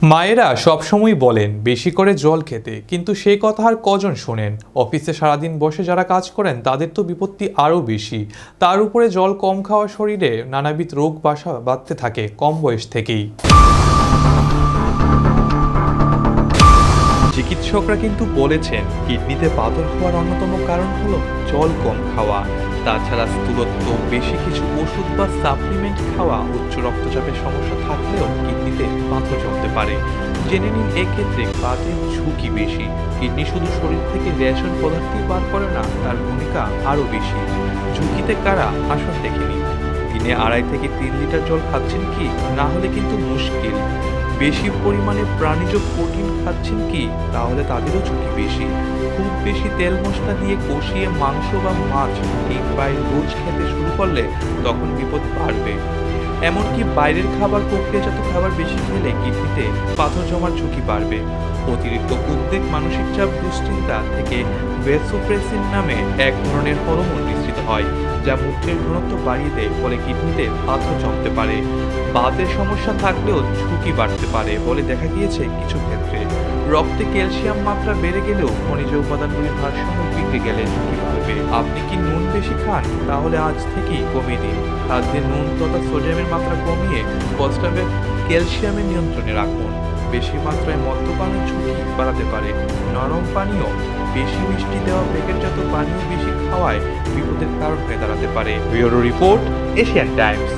মায়েরা সবসময় বলেন বেশি করে জল খেতে, কিন্তু সেই কথা আর কজন শোনেন? অফিসে সারাদিন বসে যারা কাজ করেন তাদের তো বিপত্তি আরও বেশি। তার উপরে জল কম খাওয়া শরীরে নানাবিধ রোগ বাসা বাঁধতে থাকে কম বয়স থেকেই। চিকিৎসকরা কিন্তু বলেছেন কিডনিতে পাথর হওয়ার অন্যতম কারণ হলো জল কম খাওয়া। তাছাড়া স্থূলত্ব, বেশি কিছু ওষুধ বা সাপ্লিমেন্ট খাওয়া, উচ্চ রক্তচাপের সমস্যা থাকলেও কিডনিতে পাথর জমতে পারে। জেনে নিন এক্ষেত্রে কাদের ঝুঁকি বেশি। কিডনি শুধু শরীর থেকে রেশন পদার্থই বার করে না, তার ভূমিকা আরও বেশি। ঝুঁকিতে কারা আসুন দেখে নিন। দিনে 2.5 থেকে 3 লিটার জল খাচ্ছেন কি? না হলে কিন্তু মুশকিল। বেশি পরিমাণে প্রাণীজ প্রোটিন খাচ্ছেন কি? তাহলে তাদেরও ঝুঁকি বেশি। খুব বেশি তেল মশলা দিয়ে কষিয়ে মাংস বা মাছ, ডিম বা রোজ খেতে শুরু করলে তখন বিপদ বাড়বে। এমনকি বাইরের খাবার, প্রক্রিয়াজাত খাবার বেশি খেলে কিডনিতে পাথর জমার ঝুঁকি বাড়বে। অতিরিক্ত উদ্বেগ, মানসিক চাপ, দুশ্চিন্তা থেকে ভ্যাসোপ্রেসিন নামে এক ধরনের হরমোন নিঃসৃত হয়, যা মূত্রের ঘনত্ব বাড়িয়ে দেয়, ফলে কিডনিতে পাথর জমতে পারে। বাতের সমস্যা থাকলেও ঝুঁকি বাড়তে পারে বলে দেখা গিয়েছে কিছু ক্ষেত্রে। রক্তে ক্যালসিয়াম মাত্রা বেড়ে গেলেও খনিজ উপাদানগুলির ভারসাম্য বিগড়ে গেলে ঝুঁকি বাড়বে। আপনি কি নুন বেশি খান? তাহলে আজ থেকেই কমিয়ে দিন। খাদ্যে নুন তথা সোডিয়ামের মাত্রা কমিয়ে প্রস্রাবে ক্যালসিয়ামের নিয়ন্ত্রণে রাখুন। বেশি মাত্রায় মদ্যপানের ঝুঁকি বাড়াতে পারে। নরম পানীয়, বেশি মিষ্টি দেওয়া প্যাকেটজাত পানীয় বেশি খাওয়ায় বিপদের কারণ হয়ে দাঁড়াতে পারে। Bureau report, Asian Times.